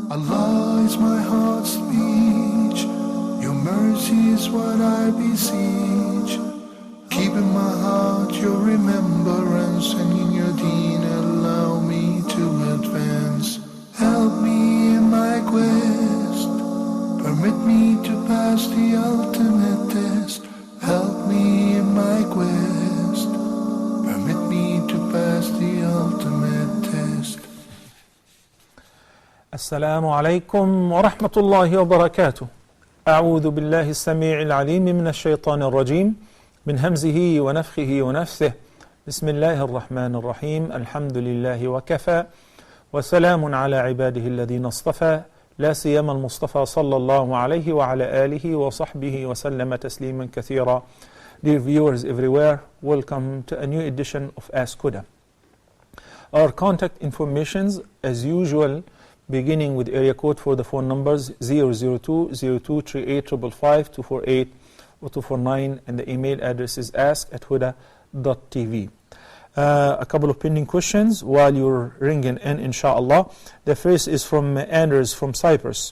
Allah is my heart's speech, your mercy is what I beseech. Keep in my heart your remembrance, and in your deen allow me to advance. Help me in my quest, permit me to pass the ultimate test. Help me in my quest, permit me to pass the ultimate test. السلام عليكم ورحمة الله وبركاته. أعوذ بالله السميع العليم من الشيطان الرجيم من همزه ونفخه ونفثه. بسم الله الرحمن الرحيم. الحمد لله وكفى وسلام على عباده الذين اصطفى لا سيما المصطفى صلى الله عليه وعلى آله وصحبه وسلم تسليما كثيرا. Dear viewers everywhere, welcome to a new edition of Ask Huda. Our contact informations as usual, beginning with area code for the phone numbers 002-0238-555-248 or 249, and the email address is ask@huda.tv. A couple of pending questions while you're ringing in, inshallah. The first is from Anders from Cyprus.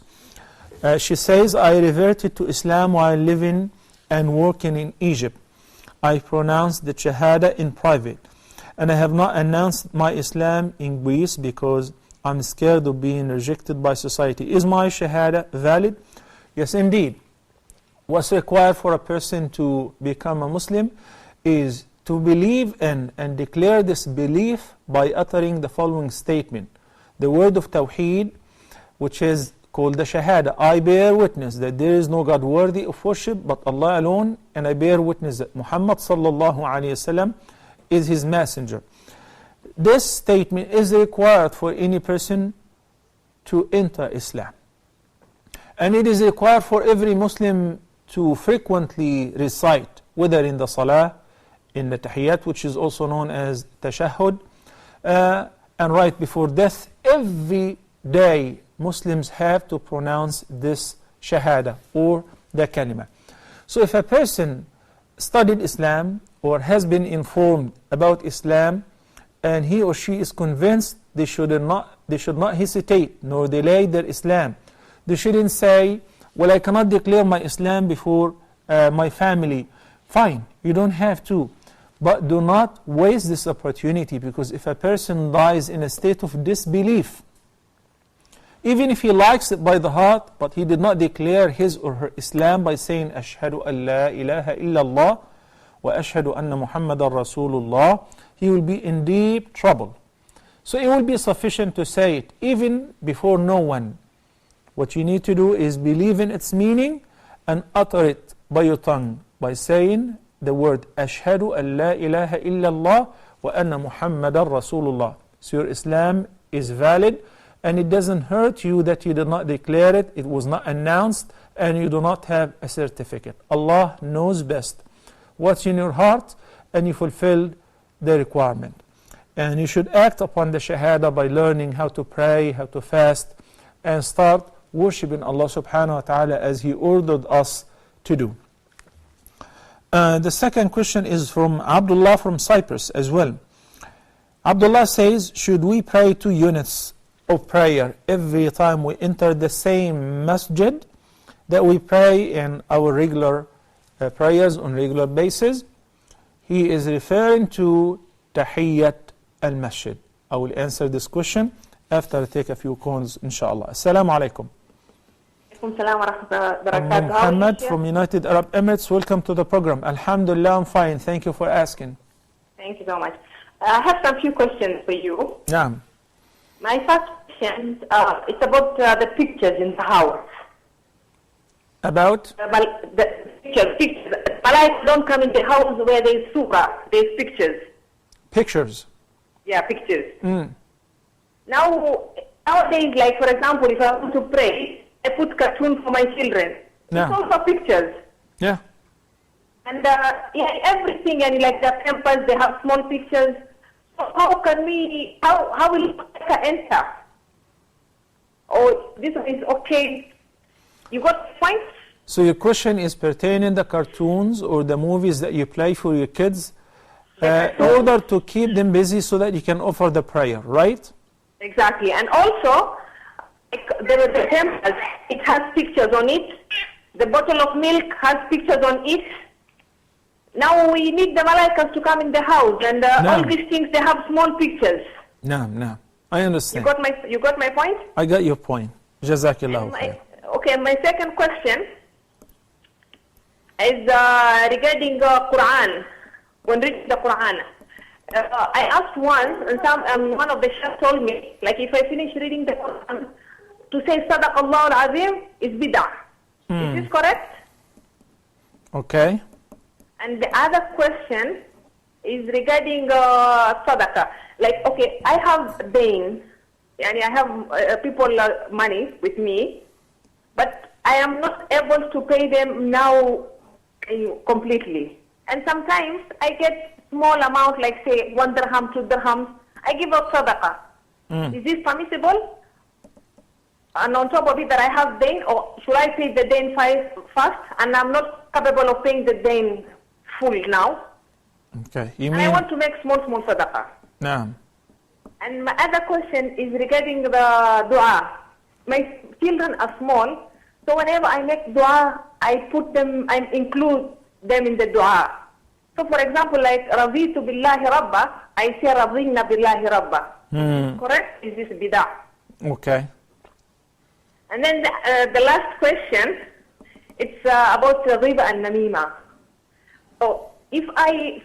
She says, I reverted to Islam while living and working in Egypt. I pronounced the Shahada in private, and I have not announced my Islam in Greece because I'm scared of being rejected by society. Is my Shahada valid? Yes, indeed. What's required for a person to become a Muslim is to believe in and declare this belief by uttering the following statement. The word of Tawheed, which is called the Shahada. I bear witness that there is no God worthy of worship but Allah alone, and I bear witness that Muhammad sallallahu alayhi wasallam is his messenger. This statement is required for any person to enter Islam. And it is required for every Muslim to frequently recite, whether in the Salah, in the Tahiyyat, which is also known as Tashahhud, and right before death. Every day Muslims have to pronounce this Shahada or the Kalima. So if a person studied Islam or has been informed about Islam, and he or she is convinced, they should not hesitate nor delay their Islam. They shouldn't say, well, I cannot declare my Islam before my family. Fine, you don't have to. But do not waste this opportunity, because if a person dies in a state of disbelief, even if he likes it by the heart, but he did not declare his or her Islam by saying, Ashhadu an la ilaha illallah wa ashhadu anna Muhammadan Rasulullah, he will be in deep trouble. So it will be sufficient to say it, even before no one. What you need to do is believe in its meaning and utter it by your tongue, by saying the word Ashhadu an la ilaha illallah wa anna Muhammadan Rasulullah. So your Islam is valid, and it doesn't hurt you that you did not declare it, it was not announced, and you do not have a certificate. Allah knows best what's in your heart, and you fulfilled the requirement. And you should act upon the Shahada by learning how to pray, how to fast, and start worshipping Allah subhanahu wa ta'ala as He ordered us to do. The second question is from Abdullah from Cyprus as well. Abdullah says, should we pray 2 units of prayer every time we enter the same masjid that we pray in our regular prayers on regular basis? He is referring to Tahiyyat al-Masjid. I will answer this question after I take a few calls, inshallah. Assalamu alaikum. Muhammad from United Arab Emirates, welcome to the program. Alhamdulillah, I'm fine. Thank you for asking. Thank you so much. I have some few questions for you. Yeah. My first question is about the pictures in the house. About? The pictures. Malaika don't come in the house where there is surah, there is pictures. Pictures? Yeah, pictures. Nowadays, like for example, if I want to pray, I put cartoon for my children. Yeah. It's also pictures. Yeah. And everything, and like the temples, they have small pictures. So how will Malaika enter? Oh, this one is okay. You got points? So your question is pertaining the cartoons or the movies that you play for your kids in order to keep them busy so that you can offer the prayer, right? Exactly. And also, the temples, it has pictures on it. The bottle of milk has pictures on it. Now we need the malaikas to come in the house, and all these things, they have small pictures. No. I understand. You got my point? I got your point. Jazakillah khair. Okay, my second question is regarding Quran. When reading the Quran, I asked once, and one of the chefs told me, like if I finish reading the Quran, to say Sadaqallah al-Azim is bid'ah. Is this correct? Okay. And the other question is regarding sadaqah. Like, okay, I have dain, and I have people money with me, but I am not able to pay them now completely. And sometimes I get small amount, like say 1 dirham, 2 dirhams. I give out sadaqah. Is this permissible? And on top of it, that I have dain, or should I pay the dain first? And I'm not capable of paying the dain full now. Okay. And I want to make small sadaqah. No. And my other question is regarding the dua. My children are small, so whenever I make dua, I include them in the dua. So for example, like Raditu billahi rabba, I say Radina billahi rabba. Correct? Is this bid'ah? Okay. And then the last question, it's about riba and namima. So if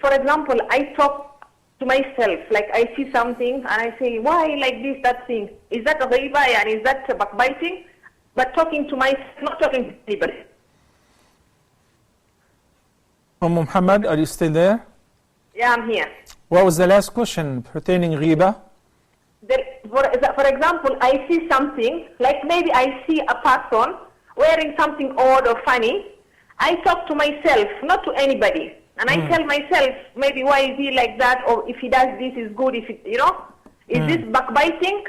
for example, I talk to myself, like I see something and I say, why like this, that thing? Is that a riba and is that backbiting? But talking to myself, not talking to anybody. Muhammad, are you still there? Yeah, I'm here. What was the last question pertaining riba? For example, I see something, like maybe I see a person wearing something odd or funny. I talk to myself, not to anybody. And I tell myself, maybe why is he like that, or if he does this is good, if it, is this backbiting?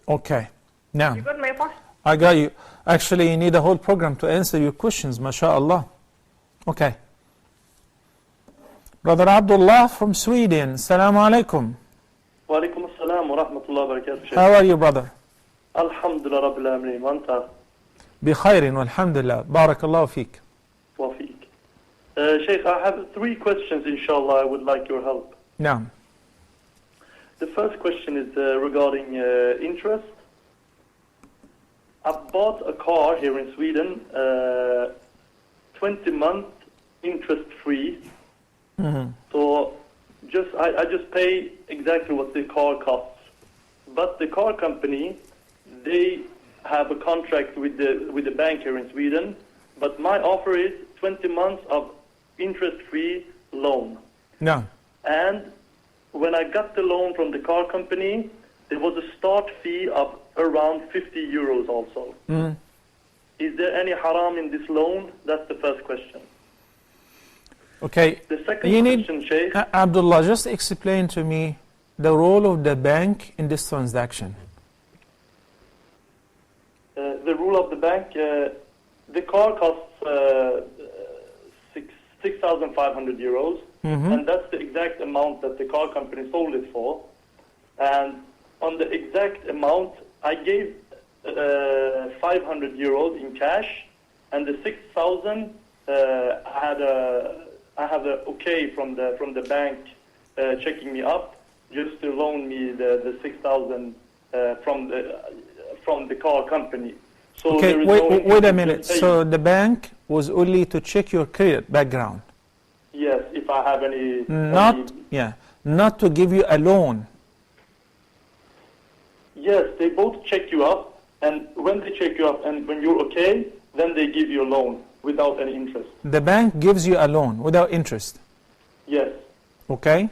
Okay. Now, You got my point? I got you. Actually, you need a whole program to answer your questions, mashallah. Okay. Brother Abdullah from Sweden, Assalamu alaikum. Wa alaikum assalam wa rahmatullahi wa barakatuh. How are you, brother? Alhamdulillah Rabbil Alameen. Wa anta? بخير والحمد بارك الله فيك. Wa feek. Sheikh, I have 3 questions, inshallah. I would like your help. نعم. The first question is regarding interest. I bought a car here in Sweden, 20-month interest-free. So I just pay exactly what the car costs. But the car company, they have a contract with the bank here in Sweden. But my offer is 20 months of interest-free loan. No. And when I got the loan from the car company, there was a start fee of around 50 euros also. Is there any haram in this loan? That's the first question. Okay. The second question, Sheikh. Abdullah, just explain to me the role of the bank in this transaction. The rule of the bank, the car costs 6,500 euros, and that's the exact amount that the car company sold it for. And on the exact amount, I gave 500 euros in cash, and the 6,000 I have a okay from the bank checking me up just to loan me the 6,000 from the car company. So Okay, there is wait a minute. So the bank was only to check your credit background. Yes, if I have any. Not to give you a loan. Yes, they both check you up, and when they check you up and when you're okay, then they give you a loan without any interest. The bank gives you a loan without interest. Yes. Okay?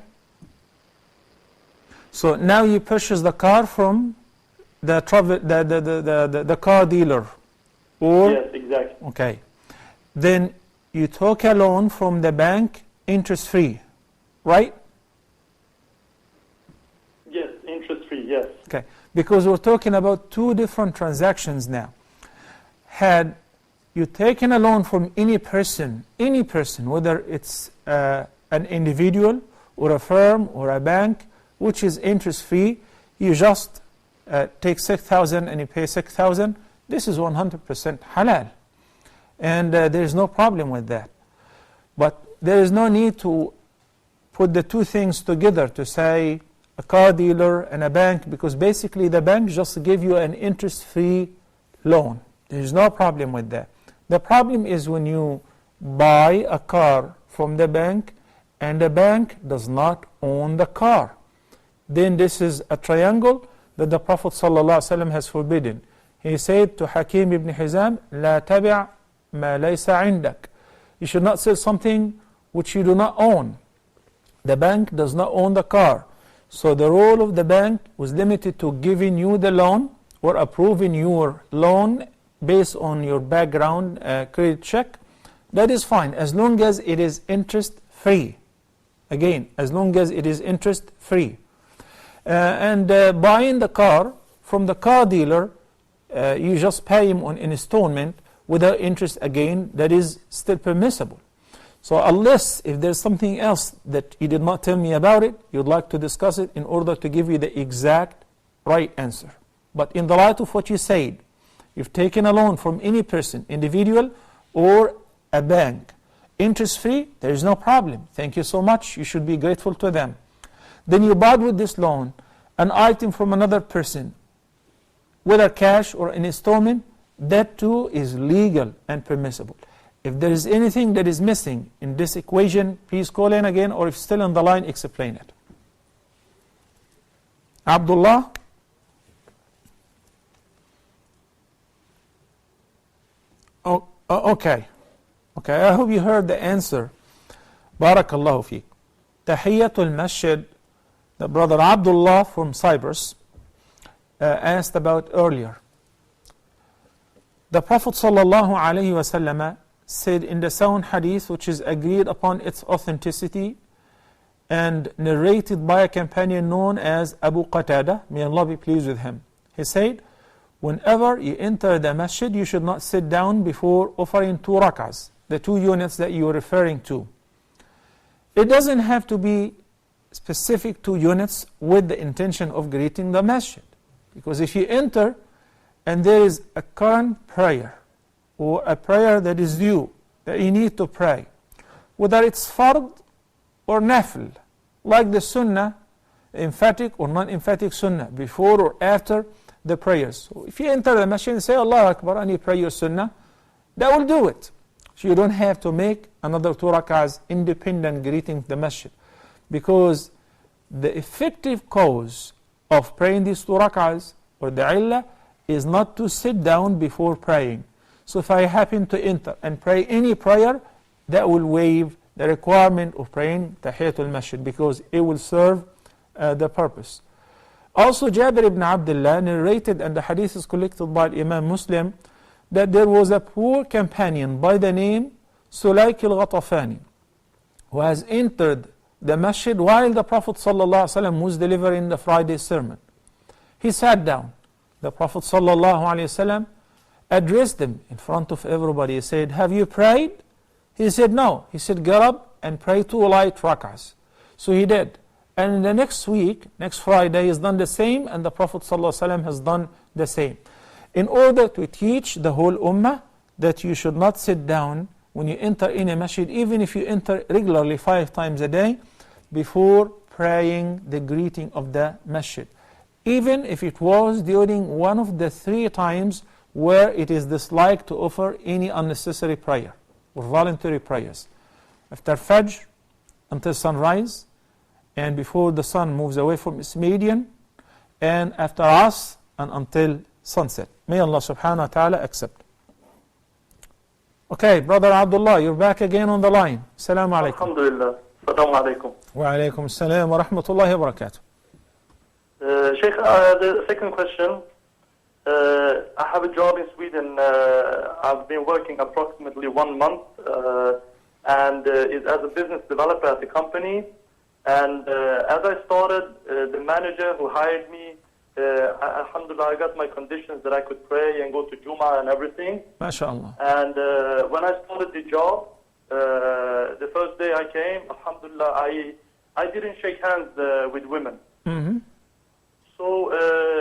So now you purchase the car from the car dealer. Or Yes, exactly. okay. Then you took a loan from the bank interest free, right? Yes, interest free, yes. Okay. Because we're talking about 2 different transactions now. Had you taken a loan from any person, whether it's an individual or a firm or a bank, which is interest free, you just take 6,000 and you pay 6,000, this is 100% halal. And there is no problem with that. But there is no need to put the two things together to say a car dealer and a bank, because basically the bank just give you an interest-free loan. There is no problem with that. The problem is when you buy a car from the bank and the bank does not own the car. Then this is a triangle that the Prophet ﷺ has forbidden. He said to Hakim ibn Hizam, لا تبع ما ليس عندك. You should not sell something which you do not own. The bank does not own the car. So the role of the bank was limited to giving you the loan or approving your loan based on your background credit check. That is fine as long as it is interest free. Again, as long as it is interest free. And buying the car from the car dealer, you just pay him on installment without interest again, that is still permissible. So unless if there's something else that you did not tell me about it, you'd like to discuss it in order to give you the exact right answer. But in the light of what you said, you've taken a loan from any person, individual or a bank, interest free, there is no problem. Thank you so much, you should be grateful to them. Then you bought with this loan an item from another person, whether cash or an installment, that too is legal and permissible. If there is anything that is missing in this equation, please call in again, or if still on the line, explain it. Abdullah? Oh, okay. Okay, I hope you heard the answer. Barakallahu feek. Tahiyatul Masjid, the brother Abdullah from Cyprus asked about earlier. The Prophet ﷺ said in the sound hadith, which is agreed upon its authenticity and narrated by a companion known as Abu Qatada, may Allah be pleased with him. He said, whenever you enter the masjid, you should not sit down before offering 2 rak'ahs, the 2 units that you are referring to. It doesn't have to be specific 2 units with the intention of greeting the masjid. Because if you enter and there is a current prayer or a prayer that is due, that you need to pray, whether it's fard or nafil, like the sunnah, emphatic or non-emphatic sunnah, before or after the prayers. So if you enter the masjid and say Allah Akbar and you pray your sunnah, that will do it. So you don't have to make another 2 rak'ahs independent greeting the masjid. Because the effective cause of praying these 2 rak'ahs, or the illah, is not to sit down before praying. So if I happen to enter and pray any prayer, that will waive the requirement of praying Tahiyatul Masjid, because it will serve the purpose. Also, Jabir ibn Abdullah narrated, and the hadith is collected by Imam Muslim, that there was a poor companion by the name Sulaik al-Ghatafani, who has entered the masjid while the Prophet ﷺ was delivering the Friday sermon. He sat down. The Prophet ﷺ addressed him in front of everybody. He said, have you prayed? He said, no. He said, get up and pray 2 light rak'ahs. So he did. And in the next week, next Friday, he's done the same, and the Prophet ﷺ has done the same. In order to teach the whole ummah that you should not sit down when you enter in a masjid, even if you enter regularly 5 times a day, before praying the greeting of the masjid. Even if it was during one of the 3 times where it is disliked to offer any unnecessary prayer or voluntary prayers. After Fajr, until sunrise, and before the sun moves away from its median, and after Asr, and until sunset. May Allah subhanahu wa ta'ala accept. Okay, Brother Abdullah, you're back again on the line. Assalamu alaikum. Alhamdulillah. Assalamu alaikum. Wa alaikum assalam wa rahmatullahi wa barakatuh. Sheikh, the second question. I have a job in Sweden. I've been working approximately 1 month and is as a business developer at the company. And as I started, the manager who hired me, alhamdulillah, I got my conditions that I could pray and go to Jum'ah and everything. MashaAllah. And when I started the job, the first day I came, alhamdulillah, I didn't shake hands with women. Mm-hmm. So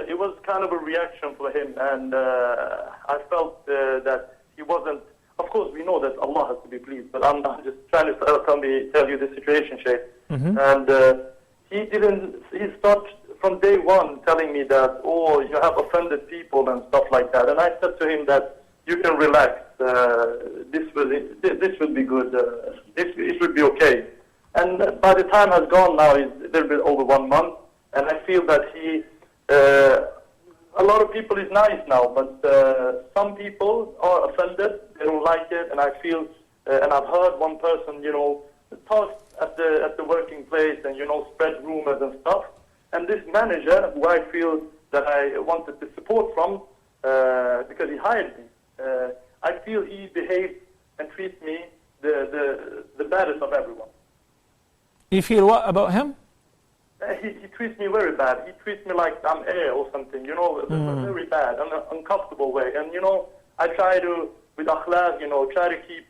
it was kind of a reaction for him, and I felt that he wasn't. Of course, we know that Allah has to be pleased, but I'm not just trying to tell you the situation, Sheikh. And he started from day one telling me that, oh, you have offended people and stuff like that. And I said to him that you can relax. This will be good. It will be okay. And by the time has gone now, it's a little bit over 1 month, and I feel that a lot of people is nice now, but some people are offended. They don't like it, and I feel, and I've heard one person, talk at the working place and spread rumors and stuff. And this manager, who I feel that I wanted the support from, because he hired me, I feel he behaves and treats me the baddest of everyone. You feel what about him? He treats me very bad. He treats me like I'm air or something, very bad, in an uncomfortable way. And, I try to, with akhlaq, try to keep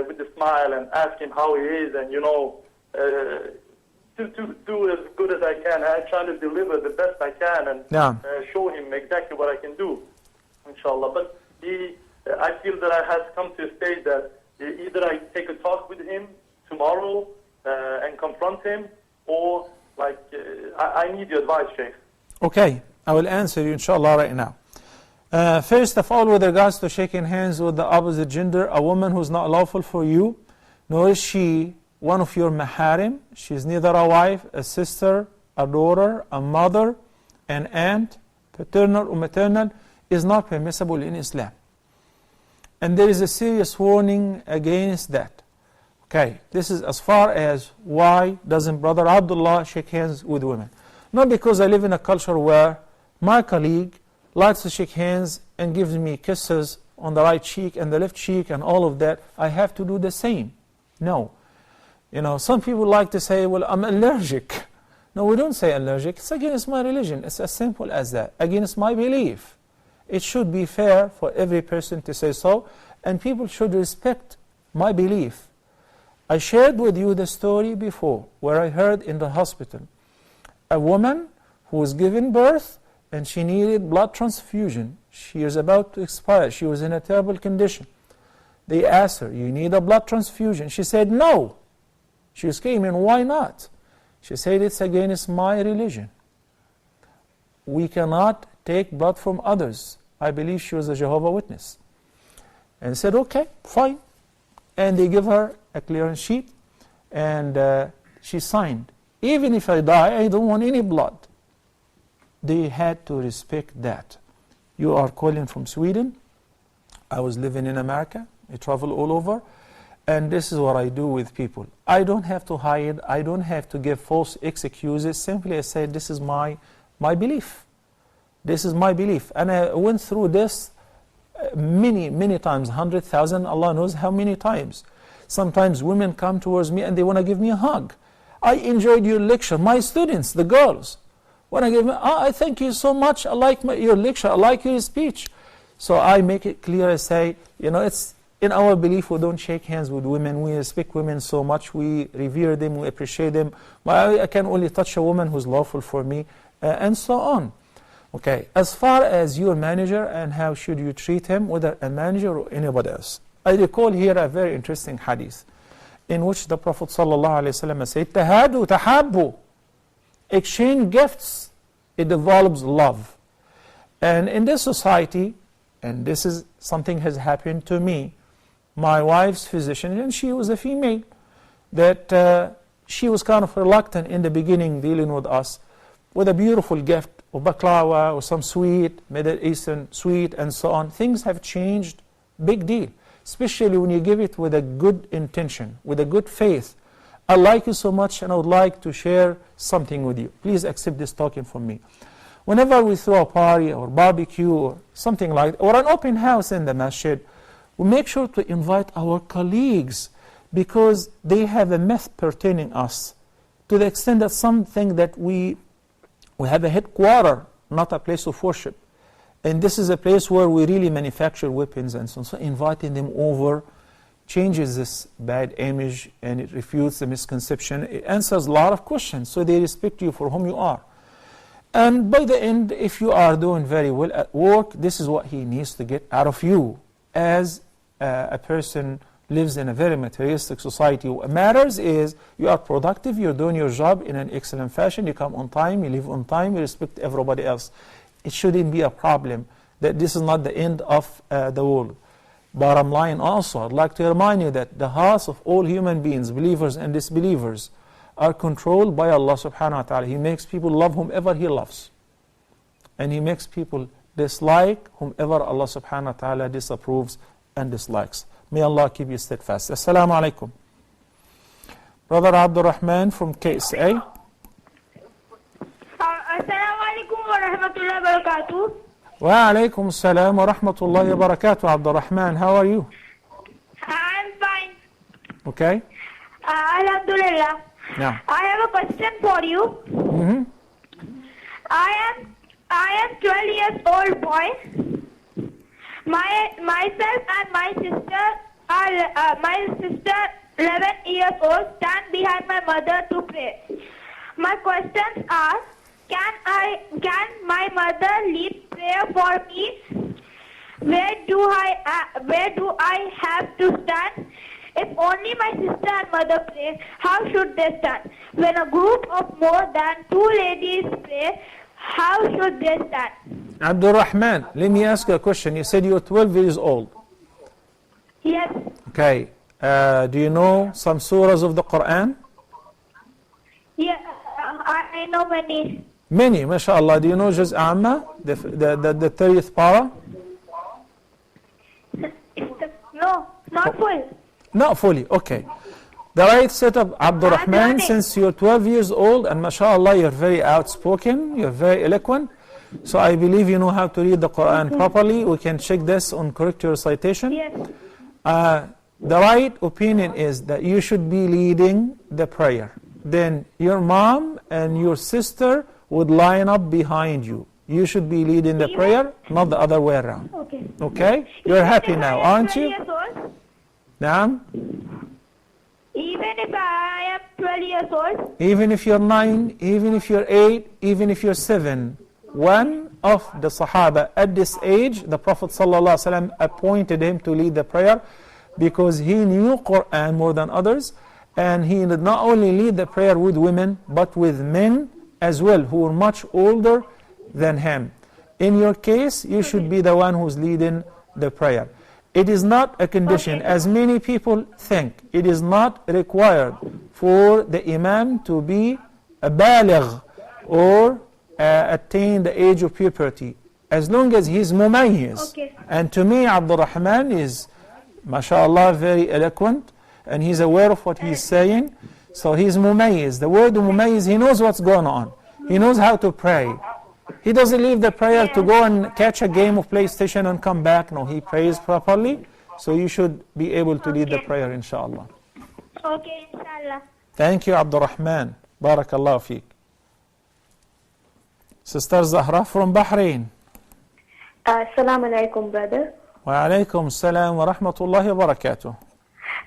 with the smile and ask him how he is and, to do as good as I can. I try to deliver the best I can and show him exactly what I can do, inshallah. But I feel that I have come to a stage that either I take a talk with him tomorrow and confront him, or I need your advice, Sheikh. Okay, I will answer you inshallah right now. First of all, with regards to shaking hands with the opposite gender, a woman who is not lawful for you, nor is she one of your maharim. She is neither a wife, a sister, a daughter, a mother, an aunt, paternal or maternal, is not permissible in Islam. And there is a serious warning against that. Okay, this is as far as why doesn't Brother Abdullah shake hands with women. Not because I live in a culture where my colleague likes to shake hands and gives me kisses on the right cheek and the left cheek and all of that, I have to do the same. No. Some people like to say, well, I'm allergic. No, we don't say allergic. It's against my religion. It's as simple as that. Against my belief. It should be fair for every person to say so, and people should respect my belief. I shared with you the story before, where I heard in the hospital, a woman who was given birth and she needed blood transfusion. She is about to expire. She was in a terrible condition. They asked her, you need a blood transfusion? She said, no. She was screaming, why not? She said, it's against my religion. We cannot take blood from others. I believe she was a Jehovah's Witness. And said, okay, fine. And they give her a clearance sheet, and she signed. Even if I die, I don't want any blood. They had to respect that. You are calling from Sweden. I was living in America. I travel all over. And this is what I do with people. I don't have to hide. I don't have to give false excuses. Simply I say, this is my belief. This is my belief. And I went through this many times, 100,000, Allah knows how many times. Sometimes women come towards me and they want to give me a hug. I enjoyed your lecture. My students, the girls, want to give me, I thank you so much. I like your lecture. I like your speech. So I make it clear. I say, it's in our belief we don't shake hands with women. We respect women so much. We revere them. We appreciate them. But I can only touch a woman who's lawful for me, and so on. Okay, as far as your manager and how should you treat him, whether a manager or anybody else. I recall here a very interesting hadith in which the Prophet ﷺ said, Tahadu, tahabbu, exchange gifts, it develops love. And in this society, and this is something has happened to me, my wife's physician, and she was a female, that she was kind of reluctant in the beginning dealing with us with a beautiful gift, or baklava, or some sweet, Middle Eastern sweet, and so on. Things have changed, big deal. Especially when you give it with a good intention, with a good faith. I like you so much and I would like to share something with you. Please accept this token from me. Whenever we throw a party or barbecue or something like that, or an open house in the masjid, we make sure to invite our colleagues because they have a myth pertaining us to the extent that something that we have a headquarter, not a place of worship. And this is a place where we really manufacture weapons and so on. So inviting them over changes this bad image and it refutes the misconception. It answers a lot of questions. So they respect you for whom you are. And by the end, if you are doing very well at work, this is what he needs to get out of you. As a person lives in a very materialistic society, what matters is you are productive, you're doing your job in an excellent fashion, you come on time, you leave on time, you respect everybody else. It shouldn't be a problem. That this is not the end of the world. Bottom line also, I'd like to remind you that the hearts of all human beings, believers and disbelievers, are controlled by Allah subhanahu wa ta'ala. He makes people love whomever He loves. And He makes people dislike whomever Allah subhanahu wa ta'ala disapproves and dislikes. May Allah keep you steadfast. Assalamu alaikum. Brother Abdul Rahman from KSA. Assalamu alaikum wa rahmatullahi wa barakatuh. Wa alaikum assalam wa rahmatullahi wa barakatuh. Abdul Rahman, how are you? I'm fine. Okay. Alhamdulillah. Yeah. I have a question for you. Mm-hmm. I am 12 years old boy. Myself and my sister 11 years old stand behind my mother to pray. My questions are, can my mother lead prayer for me? Where do I have to stand? If only my sister and mother pray, how should they stand? When a group of more than 2 ladies pray, how should they stand? Abdul Rahman, let me ask you a question. You said you're 12 years old. Yes. Okay. Do you know some surahs of the Quran? Yeah, I know many. Many, mashallah. Do you know Juz Amma, the 30th para? No, not full. Not fully, okay. The right setup, Abdul Rahman, since you're 12 years old and mashallah you're very outspoken, you're very eloquent, so I believe you know how to read the Quran properly. We can check this on correct recitation. Yes. The right opinion is that you should be leading the prayer. Then your mom and your sister would line up behind you. You should be leading the prayer, not the other way around. Okay. Okay? You're happy now, aren't you? Naam? Even if I am 12 years old? Even if you're 9, even if you're 8, even if you're 7, one of the Sahaba at this age, the Prophet ﷺ appointed him to lead the prayer because he knew Quran more than others, and he did not only lead the prayer with women, but with men as well, who were much older than him. In your case, you should be the one who's leading the prayer. It is not a condition, as many people think. It is not required for the imam to be a baligh or attain the age of puberty, as long as he's mumayyiz. Okay. And to me, Abdul Rahman is, mashallah, very eloquent, and he's aware of what he's saying. So he's mumayyiz. The word mumayyiz, he knows what's going on. He knows how to pray. He doesn't leave the prayer to go and catch a game of PlayStation and come back. No, he prays properly. So you should be able to lead the prayer, inshallah. Okay, inshallah. Thank you, Abdul Rahman. Barakallahu feek. Sister Zahra from Bahrain. Assalamu alaikum, brother. Wa alaikum salam wa rahmatullahi wa barakatuh.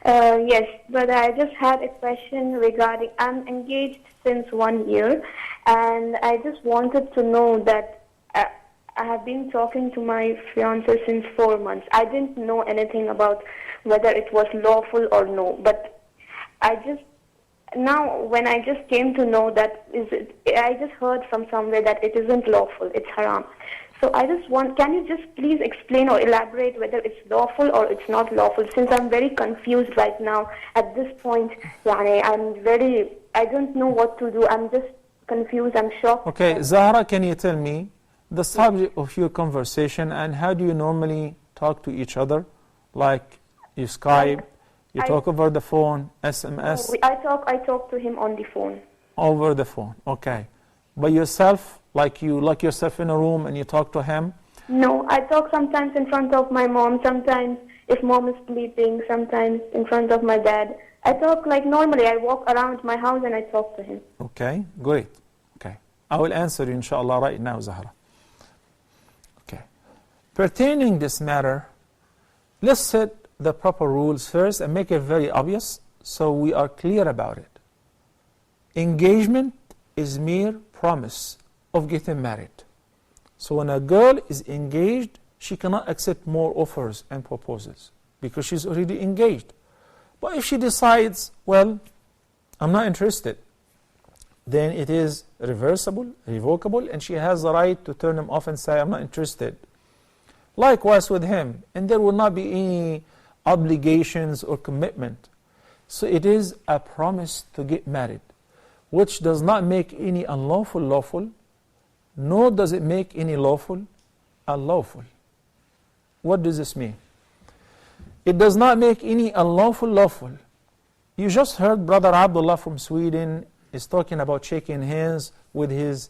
Yes, brother, I just had a question regarding, I'm engaged since 1 year, and I just wanted to know that I have been talking to my fiancé since 4 months. I didn't know anything about whether it was lawful or no, but now when I just came to know that, I just heard from somewhere that it isn't lawful, it's haram. So I just can you just please explain or elaborate whether it's lawful or it's not lawful, since I'm very confused right now at this point. I don't know what to do. I'm just confused, I'm shocked. Okay, Zahra, can you tell me the subject of your conversation and how do you normally talk to each other? Like you Skype, you talk over the phone, SMS? I talk to him on the phone. Over the phone, okay. By yourself? Like you lock yourself in a room and you talk to him? No, I talk sometimes in front of my mom, sometimes if mom is sleeping, sometimes in front of my dad. I talk like normally. I walk around my house and I talk to him. Okay, great. Okay, I will answer you inshallah right now, Zahra. Okay, pertaining this matter, let's set the proper rules first and make it very obvious so we are clear about it. Engagement is mere promise of getting married. So when a girl is engaged, she cannot accept more offers and proposals because she's already engaged. But if she decides, well, I'm not interested, then it is reversible, revocable, and she has the right to turn him off and say, I'm not interested. Likewise with him, and there will not be any obligations or commitment. So it is a promise to get married, which does not make any unlawful lawful, nor does it make any lawful unlawful. What does this mean? It does not make any unlawful lawful. You just heard Brother Abdullah from Sweden is talking about shaking hands with his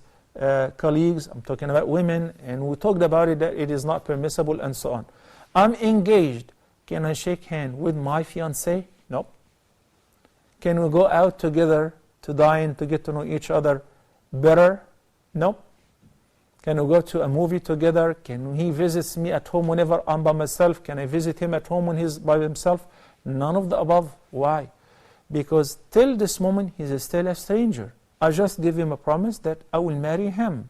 colleagues. I'm talking about women, and we talked about it, that it is not permissible and so on. I'm engaged. Can I shake hands with my fiancé? No. Can we go out together to dine, to get to know each other better? No. Can we go to a movie together? Can he visit me at home whenever I'm by myself? Can I visit him at home when he's by himself? None of the above. Why? Because till this moment, he's still a stranger. I just give him a promise that I will marry him.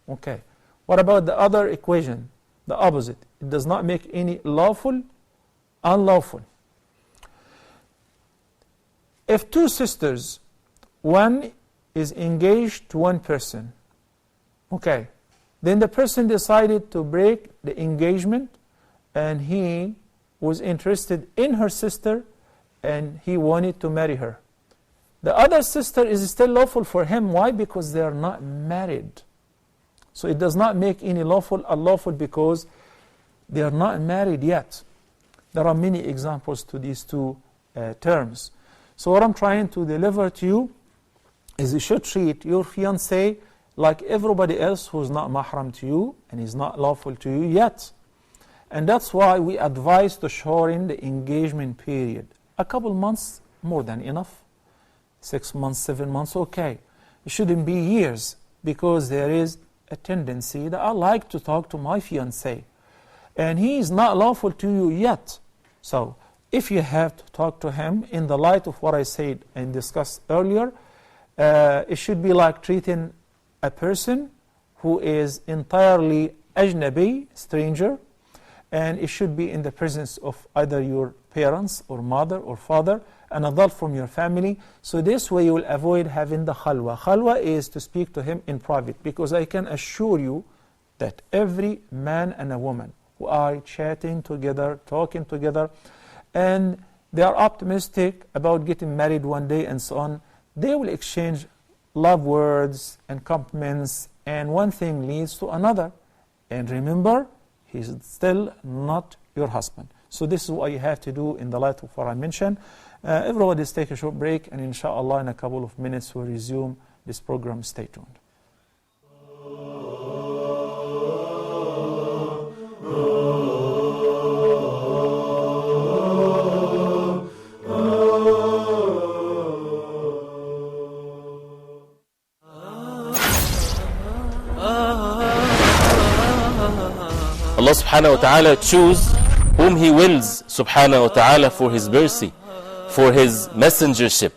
Okay. What about the other equation? The opposite. It does not make any lawful unlawful. If two sisters, one is engaged to one person, okay, then the person decided to break the engagement, and he was interested in her sister, and he wanted to marry her. The other sister is still lawful for him. Why? Because they are not married. So it does not make any lawful unlawful because they are not married yet. There are many examples to these two terms. So what I'm trying to deliver to you is you should treat your fiancé like everybody else who's not mahram to you and is not lawful to you yet. And that's why we advise to shorten the engagement period. A couple months, more than enough. 6 months, 7 months, okay. It shouldn't be years, because there is a tendency that I like to talk to my fiancé, and he is not lawful to you yet. So if you have to talk to him in the light of what I said and discussed earlier, it should be like treating a person who is entirely ajnabi, stranger, and it should be in the presence of either your parents or mother or father, an adult from your family. So this way you will avoid having the khalwa. Khalwa is to speak to him in private, because I can assure you that every man and a woman who are chatting together, talking together, and they are optimistic about getting married one day and so on, they will exchange love words and compliments, and one thing leads to another. And remember, he's still not your husband. So this is what you have to do in the light of what I mentioned. Everybody, let's take a short break, and inshallah in a couple of minutes we'll resume this program. Stay tuned. Allah subhanahu wa ta'ala choose whom He wills subhanahu wa ta'ala for His mercy, for His messengership,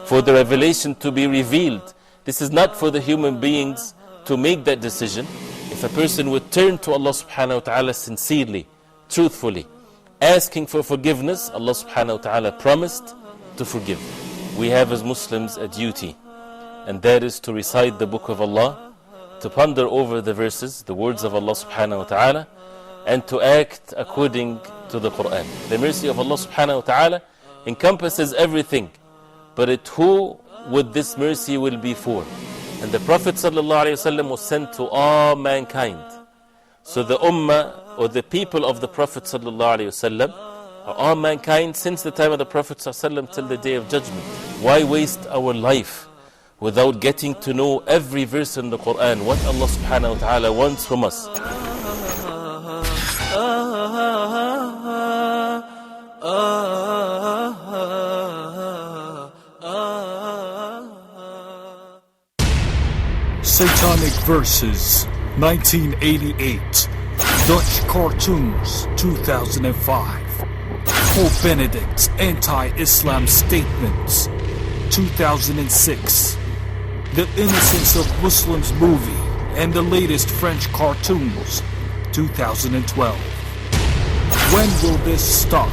for the revelation to be revealed. This is not for the human beings to make that decision. If a person would turn to Allah subhanahu wa ta'ala sincerely, truthfully, asking for forgiveness, Allah subhanahu wa ta'ala promised to forgive. We have as Muslims a duty, and that is to recite the book of Allah, to ponder over the verses, the words of Allah subhanahu wa ta'ala, and to act according to the Quran. The mercy of Allah subhanahu wa ta'ala encompasses everything, but who would this mercy will be for? And the Prophet sallallahu alaihi wasallam was sent to all mankind. So the ummah, or the people of the Prophet sallallahu alaihi wasallam, are all mankind since the time of the Prophet sallallahu alaihi wasallam till the day of judgment. Why waste our life without getting to know every verse in the Quran, what Allah subhanahu wa ta'ala wants from us? Satanic Verses 1988, Dutch Cartoons 2005, Pope Benedict's Anti-Islam Statements 2006, The Innocence of Muslims movie and the latest French cartoons, 2012. When will this stop?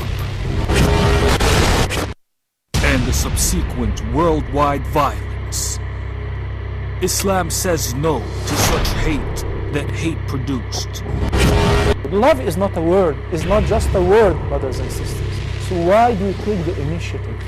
And the subsequent worldwide violence. Islam says no to such hate that hate produced. Love is not a word, it's not just a word, brothers and sisters. So why do you take the initiative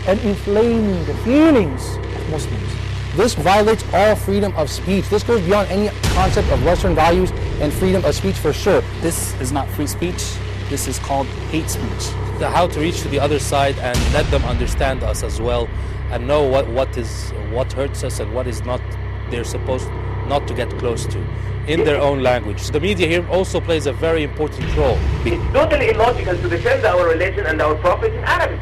and inflame the feelings of Muslims? This violates all freedom of speech. This goes beyond any concept of Western values and freedom of speech for sure. This is not free speech. This is called hate speech. How to reach to the other side and let them understand us as well and know what hurts us and what is not they're supposed not to get close to in their own language. The media here also plays a very important role. It's totally illogical to defend our religion and our prophets in Arabic.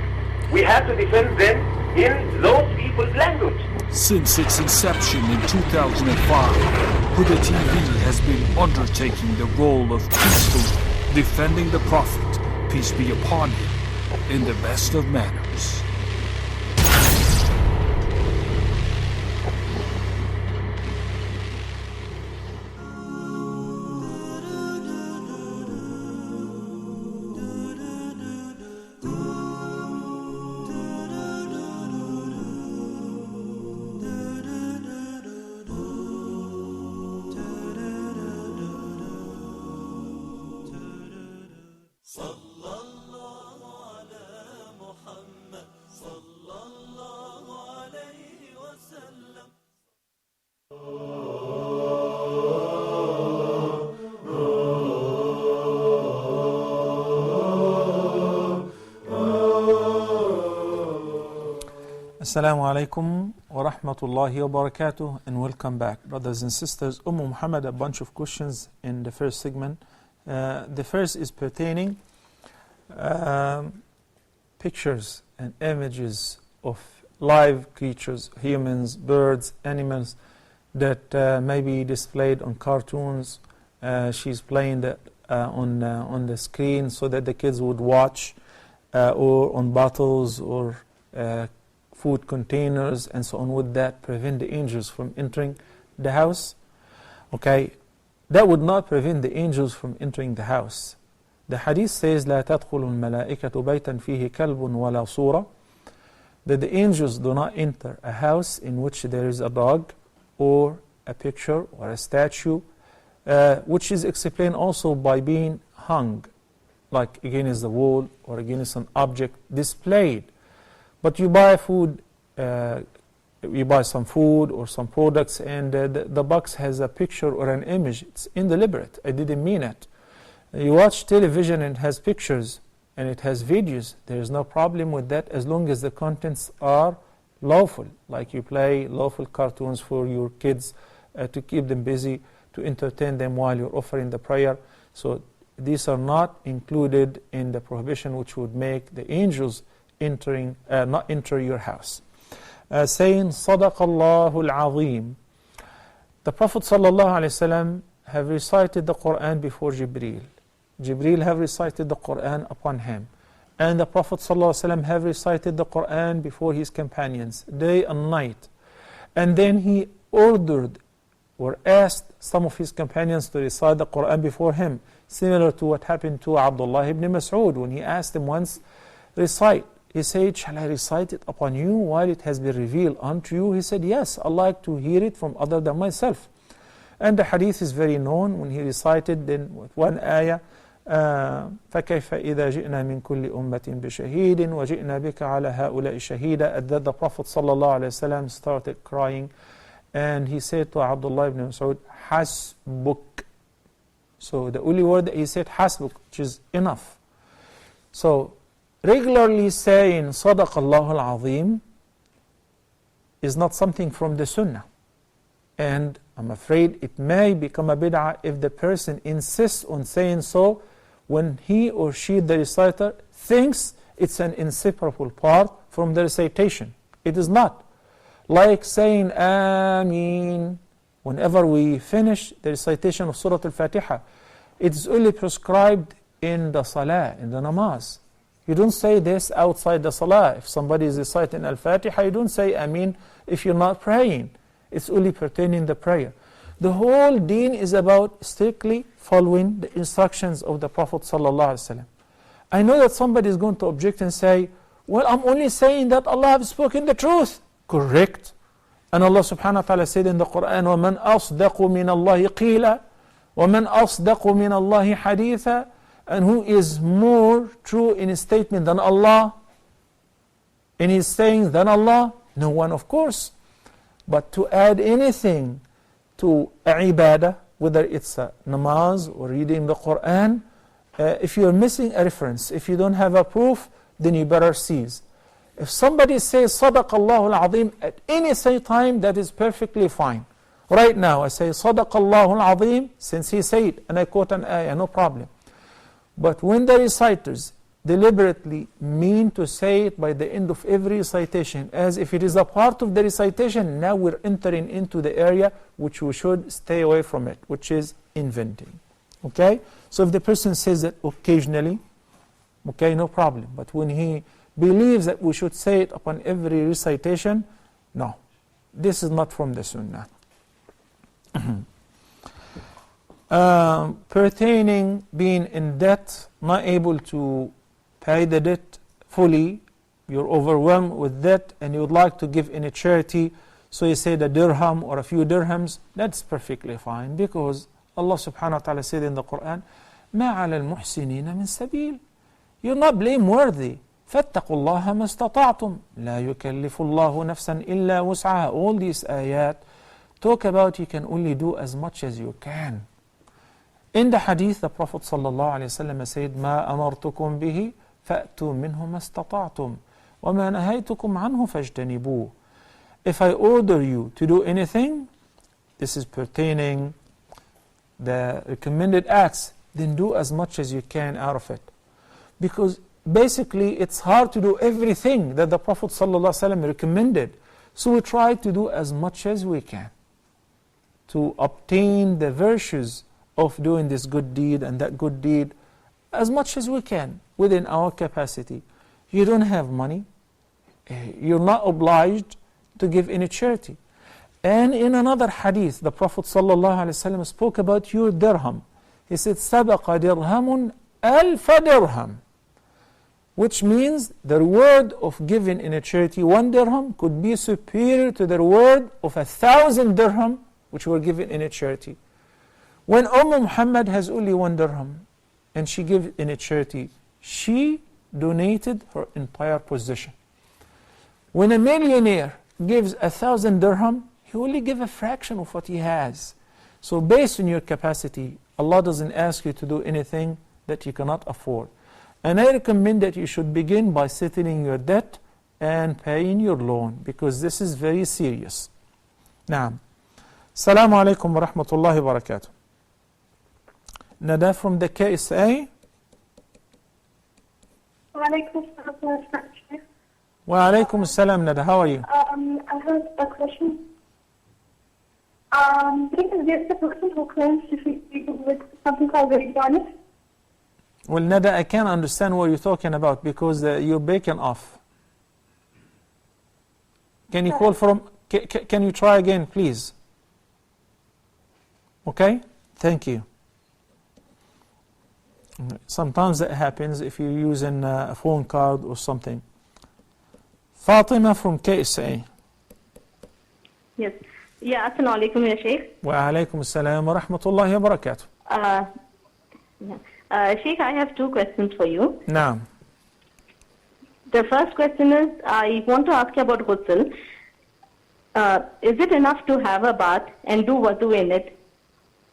We have to defend them in those people's language. Since its inception in 2005, Huda TV has been undertaking the role of peacefully defending the Prophet, peace be upon him, in the best of manners. Assalamu alaikum wa rahmatullahi wa barakatuh, and welcome back, brothers and sisters. Muhammad, a bunch of questions in the first segment. The first is pertaining pictures and images of live creatures, humans, birds, animals that may be displayed on cartoons. She's playing that on the screen so that the kids would watch, or on bottles or food containers and so on. Would that prevent the angels from entering the house? Okay, that would not prevent the angels from entering the house. The hadith says لا تدخل الملائكة بيتا فيه كلب ولا صورة, that the angels do not enter a house in which there is a dog or a picture or a statue, which is explained also by being hung, like against the wall or against an object displayed. But you buy food, you buy some food or some products, and the box has a picture or an image. It's indeliberate. I didn't mean it. You watch television and it has pictures and it has videos. There is no problem with that as long as the contents are lawful. Like you play lawful cartoons for your kids to keep them busy, to entertain them while you're offering the prayer. So these are not included in the prohibition which would make the angels not enter your house. Saying صدق الله العظيم. The Prophet ﷺ have recited the Quran before Jibreel. Jibreel have recited the Quran upon him, and the Prophet ﷺ have recited the Quran before his companions day and night. And then he ordered or asked some of his companions to recite the Quran before him, similar to what happened to Abdullah ibn Mas'ud when he asked him once, recite. He said, shall I recite it upon you while it has been revealed unto you? He said, yes, I like to hear it from other than myself. And the hadith is very known when he recited then with one ayah, فَكَيْفَ إِذَا جِئْنَا مِنْ كُلِّ أُمَّةٍ بِشَهِيدٍ وَجِئْنَا بِكَ عَلَى هَؤُلَاءِ شَهِيدًا. At that the Prophet ﷺ started crying, and he said to Abdullah ibn Mas'ud, Hasbuk. So the only word that he said, Hasbuk, which is enough. So regularly saying صدق الله العظيم is not something from the Sunnah. And I'm afraid it may become a bid'ah if the person insists on saying so when he or she, the reciter, thinks it's an inseparable part from the recitation. It is not. Like saying Ameen whenever we finish the recitation of Surah Al-Fatiha. It is only prescribed in the Salah, in the namaz. You don't say this outside the Salah. If somebody is reciting Al-Fatiha, you don't say Ameen if you're not praying. It's only pertaining the prayer. The whole deen is about strictly following the instructions of the Prophet ﷺ. I know that somebody is going to object and say, well, I'm only saying that Allah has spoken the truth. Correct. And Allah subhanahu wa ta'ala said in the Quran, وَمَنْ أَصْدَقُ مِنَ اللَّهِ قِيلًا وَمَنْ أَصْدَقُ مِنَ اللَّهِ حَدِيثًا. And who is more true in his statement than Allah? In his saying than Allah? No one, of course. But to add anything to ibadah, whether it's a namaz or reading the Quran, if you're missing a reference, if you don't have a proof, then you better cease. If somebody says Sadaq Allahu al-Azim at any time, that is perfectly fine. Right now I say Sadaq Allahu al-Azim, since he said, and I quote an ayah, no problem. But when the reciters deliberately mean to say it by the end of every recitation, as if it is a part of the recitation, now we're entering into the area which we should stay away from it, which is inventing. Okay? So if the person says that occasionally, okay, no problem. But when he believes that we should say it upon every recitation, no. This is not from the Sunnah. Pertaining being in debt, not able to pay the debt fully, you're overwhelmed with debt and you would like to give in a charity, so you say a dirham or a few dirhams, that's perfectly fine, because Allah subhanahu wa ta'ala said in the Quran, مَا عَلَى الْمُحْسِنِينَ مِنْ سَبِيلٍ. You're not blameworthy. فَاتَّقُوا اللَّهَ مَا اسْتَطَعْتُمْ لَا يُكَلِّفُ اللَّهُ نَفْسًا إِلَّا وُسْعَهَا. All these ayat talk about you can only do as much as you can. In the hadith, the Prophet ﷺ said, مَا أَمَرْتُكُمْ بِهِ فَأْتُوا مِنْهُ مَا اسْتَطَعْتُمْ وَمَا نَهَيْتُكُمْ عَنْهُ فَاجْتَنِبُوهُ. If I order you to do anything, this is pertaining the recommended acts, then do as much as you can out of it. Because basically it's hard to do everything that the Prophet ﷺ recommended. So we try to do as much as we can to obtain the virtues of doing this good deed and that good deed as much as we can within our capacity. You don't have money, you're not obliged to give any charity. And in another hadith, the Prophet ﷺ spoke about your dirham. He said, سَبَقَ دِرْهَمٌ أَلْفَ دِرْهَمٌ, which means the reward of giving in a charity 1 dirham could be superior to the reward of 1,000 dirham which were given in a charity. When Muhammad has only 1 dirham and she gives in a charity, she donated her entire possession. When a millionaire gives 1,000 dirham, he only gives a fraction of what he has. So based on your capacity, Allah doesn't ask you to do anything that you cannot afford. And I recommend that you should begin by settling your debt and paying your loan, because this is very serious. Naam. Assalamu alaikum wa rahmatullahi wa barakatuh. Nada from the KSA. Wa alaikum assalam. Wa alaikum assalam, Nada. How are you? I have a question. There's a person who claims to be with something called radionics. Well, Nada, I can't understand what you're talking about because you're breaking off. Can you call from... Can you try again, please? Okay? Thank you. Sometimes that happens if you're using a phone card or something. Fatima from KSA. Yes. Yeah, assalamu alaikum, ya Sheikh. Wa alaikum assalam wa rahmatullahi wa barakatuh. Sheikh, I have 2 questions for you. Naam. The first question is, I want to ask you about ghusl. Is it enough to have a bath and do wudu in it?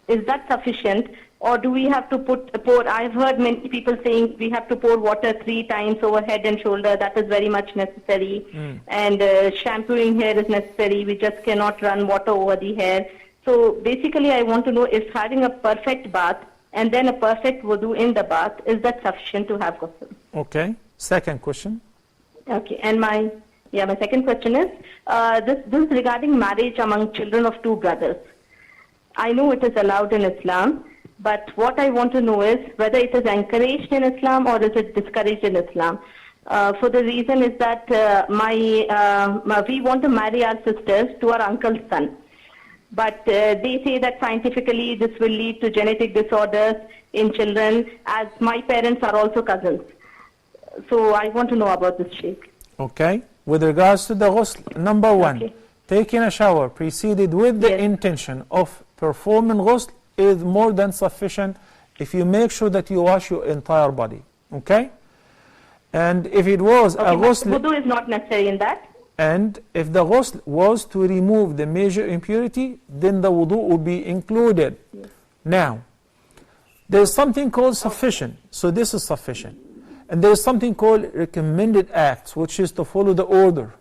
Is that sufficient? Or do we have to pour? I've heard many people saying we have to pour water 3 times over head and shoulder. That is very much necessary. And shampooing hair is necessary. We just cannot run water over the hair. So basically I want to know if having a perfect bath and then a perfect wudu in the bath, is that sufficient to have ghusl? Okay. Second question. Okay. And my second question is, this is regarding marriage among children of 2 brothers. I know it is allowed in Islam, but what I want to know is whether it is encouraged in Islam or is it discouraged in Islam. For the reason is that we want to marry our sisters to our uncle's son. but they say that scientifically this will lead to genetic disorders in children, as my parents are also cousins. So I want to know about this, Sheikh. Okay. With regards to the ghusl, number one, Okay. taking a shower preceded with the intention of performing ghusl is more than sufficient if you make sure that you wash your entire body. Okay? And if it was a Okay, but ghusl, wudu is not necessary in that. and if the ghusl was to remove the major impurity, then the wudu would be included. Now, there is something called sufficient, so this is sufficient. And there is something called recommended acts, which is to follow the order.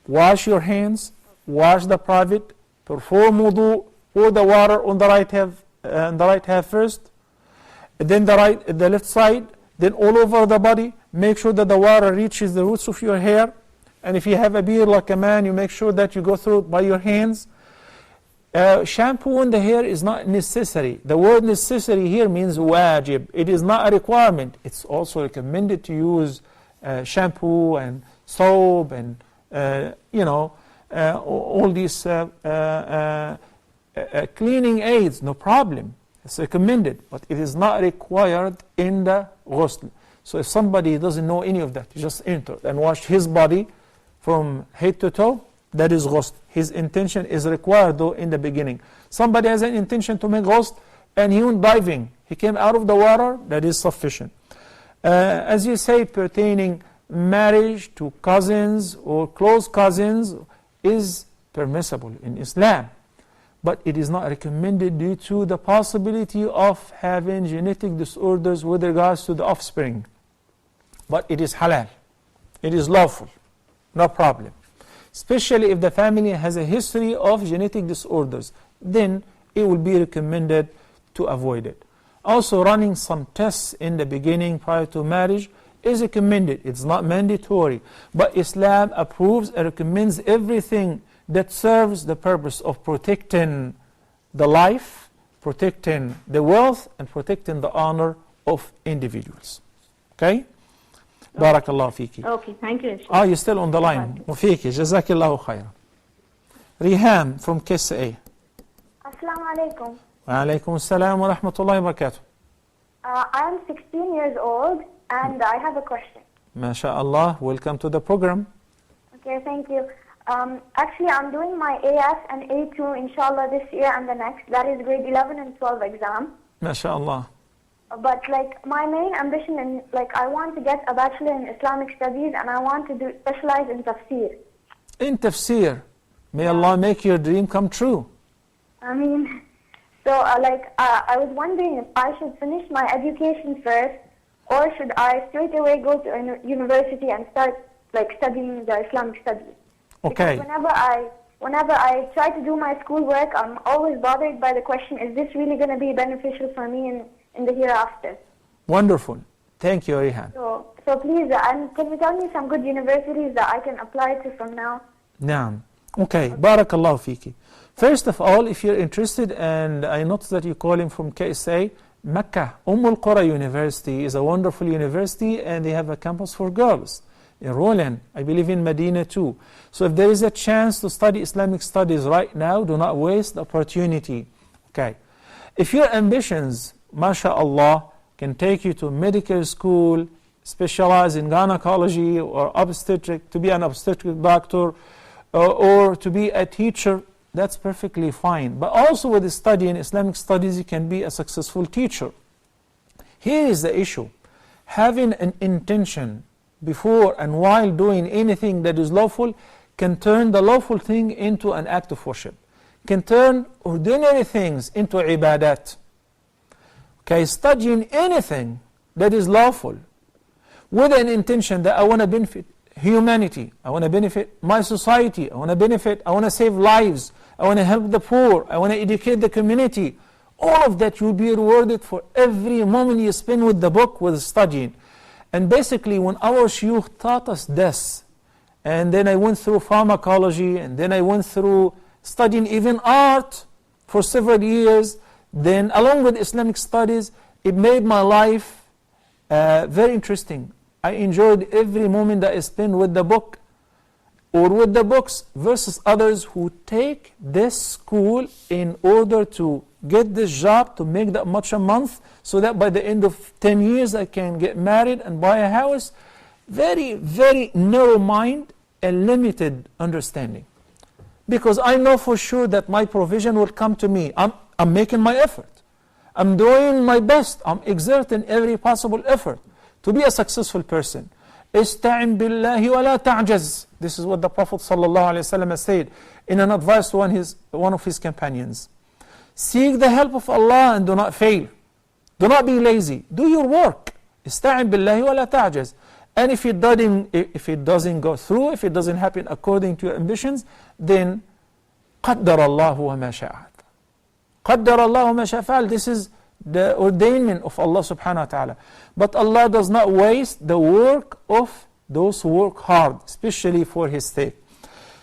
Wash your hands, wash the private, perform wudu, pour the water on the right half first, then the left side, then all over the body. Make sure that the water reaches the roots of your hair. And if you have a beard like a man, you make sure that you go through it by your hands. Shampoo in the hair is not necessary. The word necessary here means wajib. It is not a requirement. It's also recommended to use shampoo and soap and all these cleaning aids, no problem. It's recommended, but it is not required in the ghusl. So if somebody doesn't know any of that, he just entered and washed his body from head to toe, that is ghusl. His intention is required though in the beginning. Somebody has an intention to make ghusl and he went diving. He came out of the water, that is sufficient. As you say, pertaining marriage to cousins or close cousins is permissible in Islam. But it is not recommended due to the possibility of having genetic disorders with regards to the offspring. But it is halal. It is lawful. No problem. Especially if the family has a history of genetic disorders, then it will be recommended to avoid it. Also, running some tests in the beginning prior to marriage is recommended. It's not mandatory. But Islam approves and recommends everything that serves the purpose of protecting the life, protecting the wealth, and protecting the honor of individuals. Okay? Barakallahu fiki. Okay, thank you. You're still on the line. Wafiki, Jazakillahu khairan. Riham from KSA. Assalamu alaikum. Wa alaikum assalam wa rahmatullahi wa barakatuh. I am 16 years old and I have a question. MashaAllah, welcome to the program. Okay, thank you. Actually, I'm doing my AS and A2 inshallah this year and the next. That is grade 11 and 12 exam. MashaAllah. But my main ambition in I want to get a bachelor in Islamic studies and I want to specialize in tafsir. In tafsir, may Allah make your dream come true. I mean, so I was wondering if I should finish my education first, or should I straight away go to a university and start studying the Islamic studies? Okay. Because whenever I try to do my schoolwork, I'm always bothered by the question: is this really going to be beneficial for me in the hereafter? Wonderful. Thank you, Rihan. So please, can you tell me some good universities that I can apply to from now? Naam. Okay. Barakallahu fiki. First of all, if you're interested, and I noticed that you're calling from KSA, Mecca, Al Qura University is a wonderful university, and they have a campus for girls. In Roland, I believe in Medina too. So if there is a chance to study Islamic studies right now, do not waste the opportunity. Okay. If your ambitions, mashallah, can take you to medical school, specialize in gynecology or obstetric, to be an obstetric doctor, or to be a teacher, that's perfectly fine. But also with the study in Islamic studies, you can be a successful teacher. Here is the issue. Having an intention before and while doing anything that is lawful can turn the lawful thing into an act of worship, can turn ordinary things into ibadat. Okay, studying anything that is lawful with an intention that I want to benefit humanity, I want to benefit my society, I want to save lives, I want to help the poor, I want to educate the community, all of that you'll be rewarded for every moment you spend with the book, with studying. And basically, when our shuyukh taught us this, and then I went through pharmacology, and then I went through studying even art for several years, then along with Islamic studies, it made my life very interesting. I enjoyed every moment that I spent with the book. or with the books, versus others who take this school in order to get this job, to make that much a month, so that by the end of 10 years I can get married and buy a house. Very, very narrow mind and limited understanding. Because I know for sure that my provision will come to me. I'm making my effort. I'm doing my best. I'm exerting every possible effort to be a successful person. Ista'in billahi wa la ta'jaz. This is what the Prophet ﷺ said in an advice to one of his companions. Seek the help of Allah and do not fail. Do not be lazy. Do your work. Ista'in billahi wa la ta'jaz. And if it doesn't go through, if it doesn't happen according to your ambitions, then قدر الله وما شاء. قدر الله وما شاء فعل. This is the ordainment of Allah subhanahu wa ta'ala. But Allah does not waste the work of those who work hard, especially for His sake.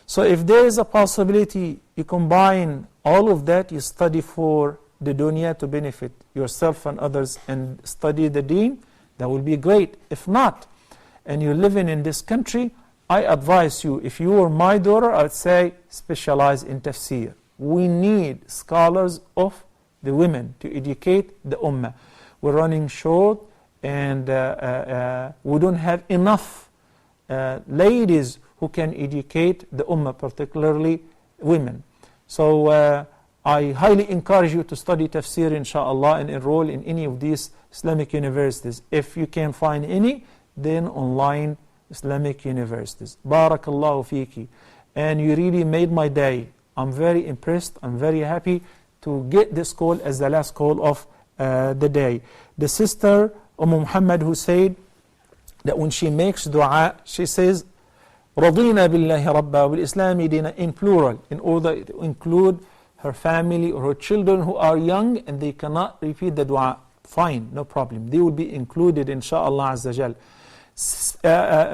So if there is a possibility, you combine all of that, you study for the dunya to benefit yourself and others, and study the deen, that will be great. If not, and you're living in this country, I advise you, if you were my daughter, I would say specialize in tafsir. We need scholars of the women to educate the ummah. We're running short, and we don't have enough ladies who can educate the ummah, particularly women. So I highly encourage you to study tafsir, inshallah, and enroll in any of these Islamic universities. If you can find any, then online Islamic universities. Barakallahu fiki. And you really made my day. I'm very impressed. I'm very happy to get this call as the last call of the day. The sister Muhammad, who said that when she makes dua, she says رضينا بالله ربا وبالإسلام دينا, in plural, in order to include her family or her children who are young and they cannot repeat the dua. Fine, no problem. They will be included, inshaAllah Azza Jal.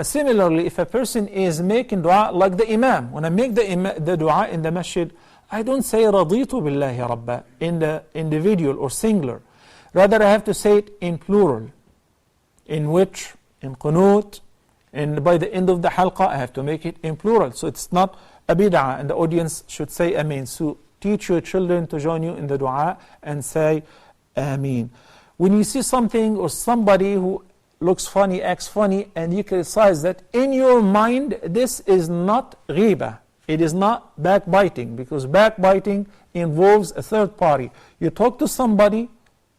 Similarly, if a person is making dua like the imam, when I make the dua in the masjid, I don't say رضيت بالله ربا in the individual or singular. Rather, I have to say it in plural, in which, in qunut, and by the end of the halqa, I have to make it in plural. So it's not a bid'ah, and the audience should say Ameen. So teach your children to join you in the dua and say Ameen. When you see something or somebody who looks funny, acts funny, and you criticize that, in your mind, this is not ghiba. It is not backbiting, because backbiting involves a third party. You talk to somebody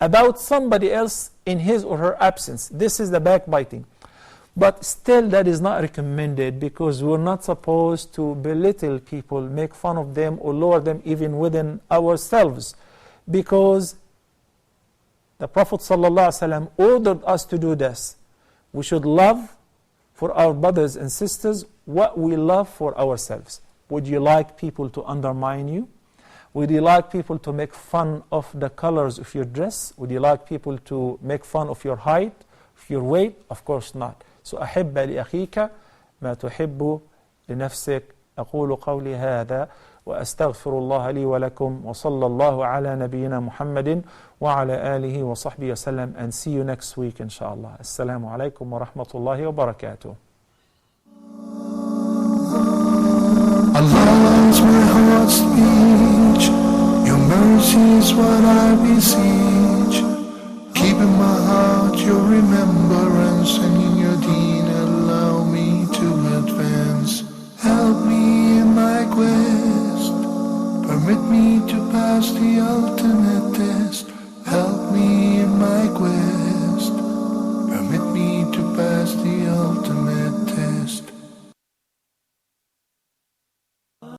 about somebody else in his or her absence. This is the backbiting. But still, that is not recommended, because we're not supposed to belittle people, make fun of them, or lower them even within ourselves. Because the Prophet ﷺ ordered us to do this. We should love for our brothers and sisters what we love for ourselves. Would you like people to undermine you? Would you like people to make fun of the colors of your dress? Would you like people to make fun of your height, of your weight? Of course not. So أحب لأخيك ما تحب لنفسك. أقول قولي هذا وأستغفر الله لي ولكم وصلى الله على نبينا محمد وعلى آله وصحبه وسلم. And see you next week, inshallah. Assalamu alaikum wa rahmatullahi wa barakatuh. Allah is my heart's speech. Your mercy is what I beseech. Keep in my heart your remembrance, and in your deen allow me to advance. Help me in my quest. Permit me to pass the altar.